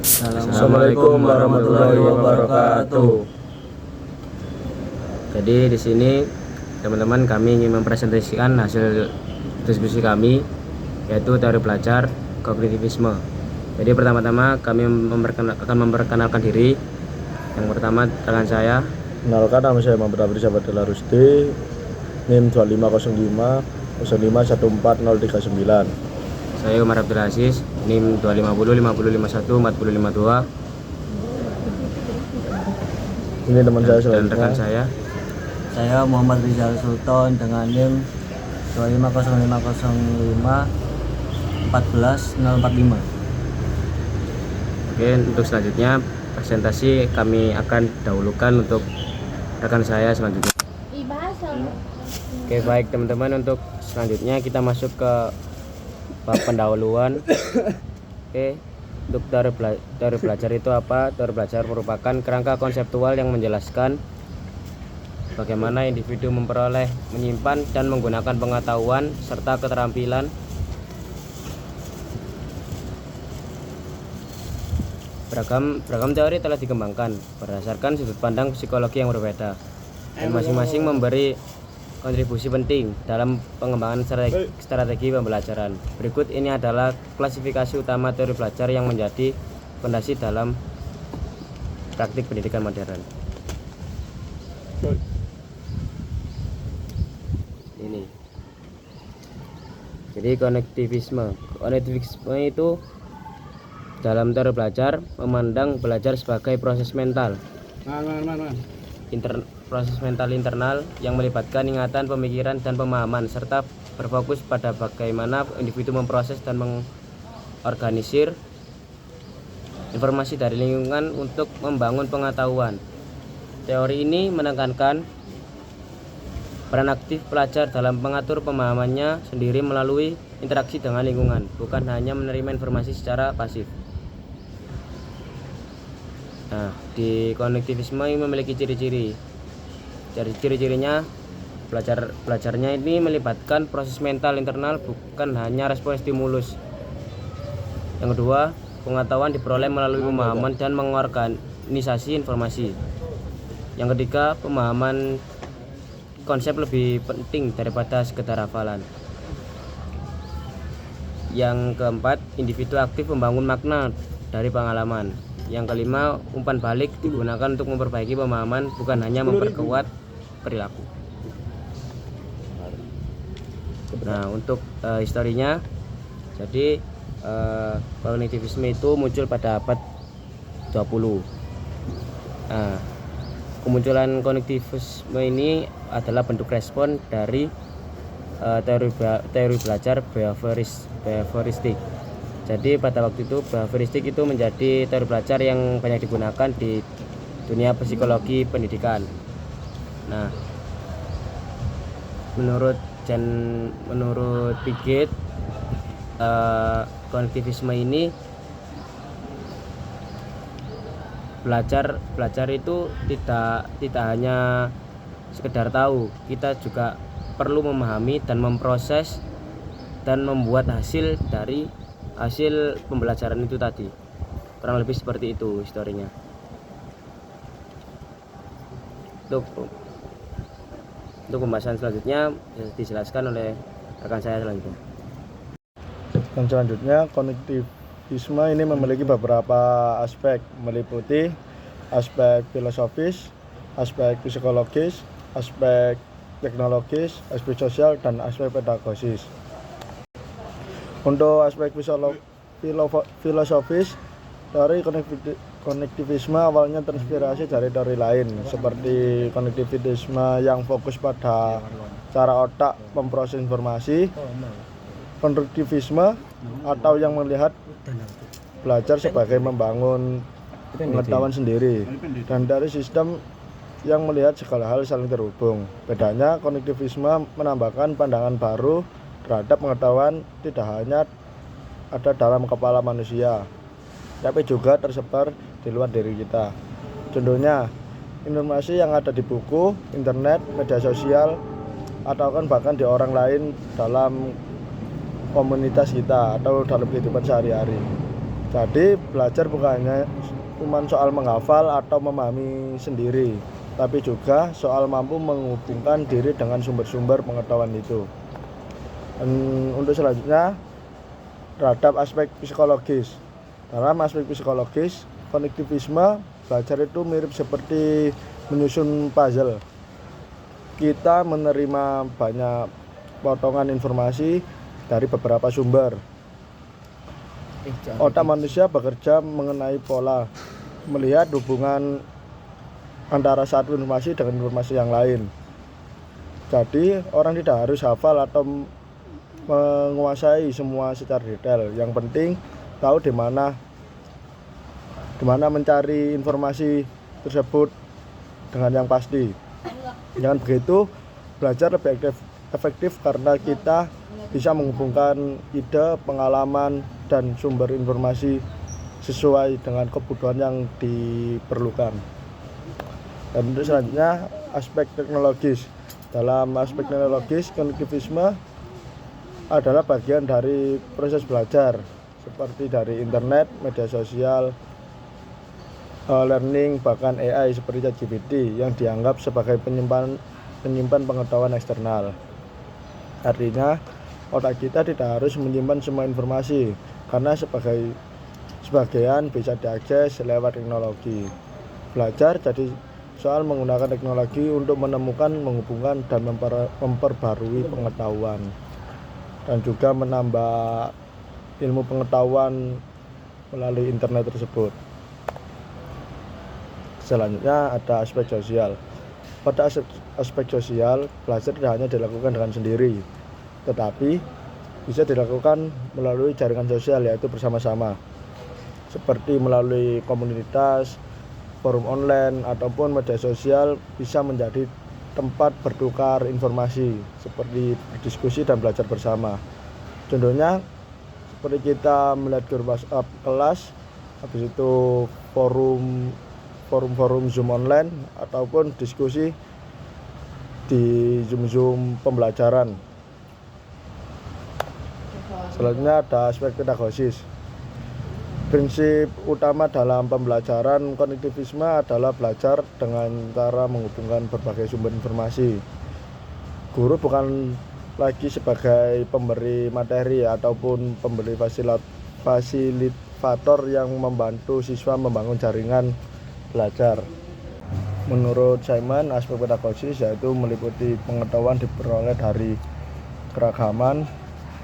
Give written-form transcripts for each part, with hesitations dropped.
Assalamualaikum warahmatullahi wabarakatuh. Jadi di sini teman-teman kami ingin mempresentasikan hasil diskusi kami, yaitu teori belajar kognitivisme. Jadi pertama-tama kami akan memperkenalkan diri. Yang pertama rekan saya. Kenalkan, nama saya Muhammad Abri Sabadala Rusdi, NIM 2505 0514039. Saya Umar Abdul Aziz, NIM 250 5051 4052. Ini teman saya Dan selanjutnya. rekan saya Muhammad Rizal Sultan dengan NIM 2500505 14045. Oke, untuk selanjutnya presentasi kami akan dahulukan untuk rekan saya selanjutnya. Oke, baik teman-teman, untuk selanjutnya kita masuk ke bab pendahuluan. Oke, untuk teori belajar itu apa? Teori belajar merupakan kerangka konseptual yang menjelaskan bagaimana individu memperoleh, menyimpan, dan menggunakan pengetahuan serta keterampilan Beragam teori telah dikembangkan berdasarkan sudut pandang psikologi yang berbeda, dan masing-masing memberi kontribusi penting dalam pengembangan strategi pembelajaran. Berikut ini adalah klasifikasi utama teori belajar yang menjadi fondasi dalam praktik pendidikan modern. Ini. Jadi konektivisme itu dalam teori belajar memandang belajar sebagai proses mental internal yang melibatkan ingatan, pemikiran, dan pemahaman, serta berfokus pada bagaimana individu memproses dan mengorganisir informasi dari lingkungan untuk membangun pengetahuan. Teori ini menekankan peran aktif pelajar dalam mengatur pemahamannya sendiri melalui interaksi dengan lingkungan, bukan hanya menerima informasi secara pasif. Nah, di konektivisme ini memiliki ciri-ciri. Dari ciri-cirinya, belajarnya ini melibatkan proses mental internal, bukan hanya respon stimulus. Yang kedua, pengetahuan diperoleh melalui pemahaman dan mengorganisasi informasi. Yang ketiga, pemahaman konsep lebih penting daripada sekedar hafalan. Yang keempat, individu aktif membangun makna dari pengalaman. Yang kelima, umpan balik digunakan untuk memperbaiki pemahaman, bukan hanya memperkuat perilaku. Nah, untuk historinya, jadi kognitivisme itu muncul pada abad 20. Nah, kemunculan kognitivisme ini adalah bentuk respon dari teori belajar behavioristik. Jadi pada waktu itu behavioristik itu menjadi teori belajar yang banyak digunakan di dunia psikologi pendidikan. Nah, menurut Piaget, kognitivisme ini belajar itu tidak hanya sekedar tahu, kita juga perlu memahami dan memproses dan membuat hasil dari hasil pembelajaran itu tadi. Kurang lebih seperti itu historinya. Untuk pembahasan selanjutnya bisa dijelaskan oleh rekan saya selanjutnya. Dan selanjutnya, konektivisme ini memiliki beberapa aspek, meliputi aspek filosofis, aspek psikologis, aspek teknologis, aspek sosial, dan aspek pedagogis. Untuk aspek filosofis, teori konektivisme awalnya terinspirasi dari teori lain, seperti konektivisme yang fokus pada cara otak memproses informasi, konstruktivisme atau yang melihat belajar sebagai membangun pengetahuan sendiri, dan dari sistem yang melihat segala hal saling terhubung. Bedanya, konektivisme menambahkan pandangan baru terhadap pengetahuan tidak hanya ada dalam kepala manusia, tapi juga tersebar di luar diri kita. Contohnya, informasi yang ada di buku, internet, media sosial, atau bahkan di orang lain dalam komunitas kita atau dalam kehidupan sehari-hari. Jadi belajar bukan hanya cuma soal menghafal atau memahami sendiri, tapi juga soal mampu menghubungkan diri dengan sumber-sumber pengetahuan itu. Dan untuk selanjutnya terhadap aspek psikologis. Dalam aspek psikologis, konektivisme belajar itu mirip seperti menyusun puzzle. Kita menerima banyak potongan informasi dari beberapa sumber. Otak manusia bekerja mengenai pola, melihat hubungan antara satu informasi dengan informasi yang lain. Jadi orang tidak harus hafal atau menguasai semua secara detail. Yang penting tahu di mana mencari informasi tersebut dengan yang pasti. Dengan begitu belajar lebih efektif karena kita bisa menghubungkan ide, pengalaman, dan sumber informasi sesuai dengan kebutuhan yang diperlukan. Dan untuk selanjutnya aspek teknologis. Dalam aspek teknologis, konektivisme adalah bagian dari proses belajar seperti dari internet, media sosial, learning, bahkan AI seperti ChatGPT yang dianggap sebagai penyimpan pengetahuan eksternal. Artinya otak kita tidak harus menyimpan semua informasi karena sebagian bisa diakses lewat teknologi. Belajar jadi soal menggunakan teknologi untuk menemukan, menghubungkan, dan memperbarui pengetahuan, dan juga menambah ilmu pengetahuan melalui internet tersebut. Selanjutnya ada aspek sosial. Pada aspek sosial, belajar tidak hanya dilakukan dengan sendiri, tetapi bisa dilakukan melalui jaringan sosial, yaitu bersama-sama, seperti melalui komunitas, forum online, ataupun media sosial bisa menjadi tempat bertukar informasi seperti berdiskusi dan belajar bersama. Contohnya seperti kita melihat grup WhatsApp kelas, habis itu forum Zoom online, ataupun diskusi di Zoom pembelajaran. Selanjutnya ada aspek pedagogisis. Prinsip utama dalam pembelajaran konektivisme adalah belajar dengan cara menghubungkan berbagai sumber informasi. Guru bukan lagi sebagai pemberi materi ataupun pemberi fasilitator yang membantu siswa membangun jaringan belajar. Menurut Simon, aspek pedagogis yaitu meliputi pengetahuan diperoleh dari keragaman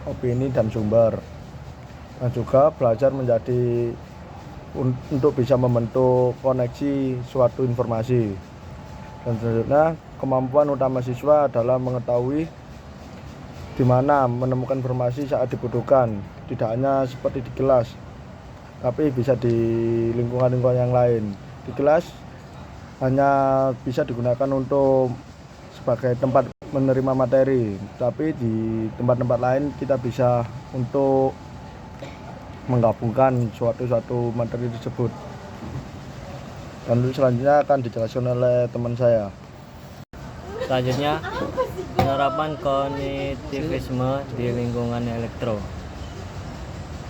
opini dan sumber, dan juga belajar menjadi untuk bisa membentuk koneksi suatu informasi. Dan selanjutnya kemampuan utama siswa adalah mengetahui di mana menemukan informasi saat dibutuhkan, tidak hanya seperti di kelas, tapi bisa di lingkungan-lingkungan yang lain. Di kelas hanya bisa digunakan untuk sebagai tempat menerima materi, tapi di tempat-tempat lain kita bisa untuk menggabungkan suatu materi tersebut. Dan selanjutnya akan dijelaskan oleh teman saya. Selanjutnya, penerapan kognitivisme di lingkungan elektro.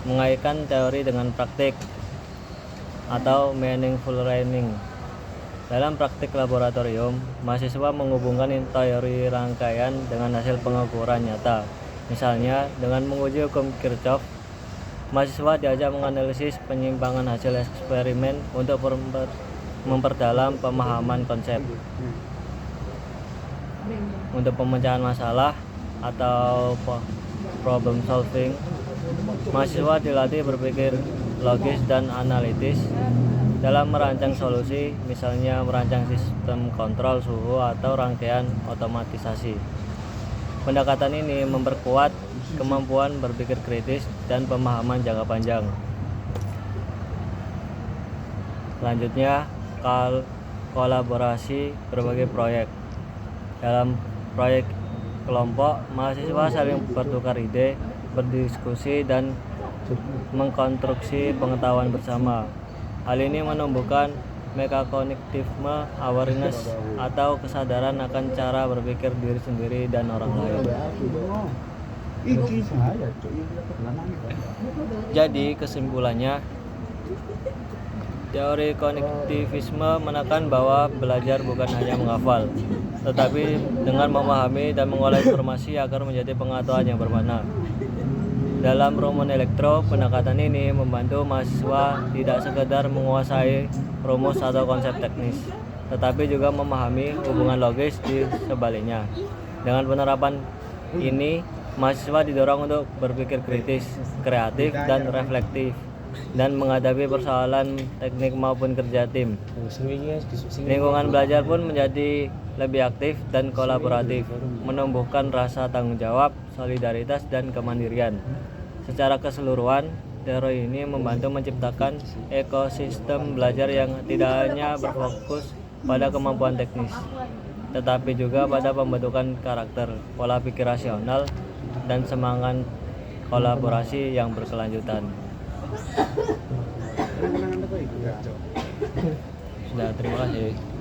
Mengaitkan teori dengan praktik atau meaningful learning. Dalam praktik laboratorium, mahasiswa menghubungkan teori rangkaian dengan hasil pengukuran nyata. Misalnya, dengan menguji hukum Kirchhoff, mahasiswa diajak menganalisis penyimpangan hasil eksperimen untuk memperdalam pemahaman konsep. Untuk pemecahan masalah atau problem solving, mahasiswa dilatih berpikir logis dan analitis dalam merancang solusi, misalnya merancang sistem kontrol suhu atau rangkaian otomatisasi. Pendekatan ini memperkuat kemampuan berpikir kritis dan pemahaman jangka panjang. Selanjutnya, kolaborasi berbagai proyek. Dalam proyek kelompok, mahasiswa saling bertukar ide, berdiskusi, dan mengkonstruksi pengetahuan bersama. Hal ini menumbuhkan metakonektivisme awareness atau kesadaran akan cara berpikir diri sendiri dan orang lain. Jadi kesimpulannya, Teori konektivisme menekan bahwa belajar bukan hanya menghafal, tetapi dengan memahami dan mengolah informasi agar menjadi pengetahuan yang bermakna. Dalam rumun elektro, pendekatan ini membantu mahasiswa tidak sekedar menguasai rumus atau konsep teknis, tetapi juga memahami hubungan logis di sebaliknya. Dengan penerapan ini, mahasiswa didorong untuk berpikir kritis, kreatif, dan reflektif, dan menghadapi persoalan teknik maupun kerja tim. Lingkungan belajar pun menjadi lebih aktif dan kolaboratif, menumbuhkan rasa tanggung jawab, solidaritas, dan kemandirian. Secara keseluruhan, teori ini membantu menciptakan ekosistem belajar yang tidak hanya berfokus pada kemampuan teknis, tetapi juga pada pembentukan karakter, pola pikir rasional, dan semangat kolaborasi yang berkelanjutan. Sudah, terima kasih.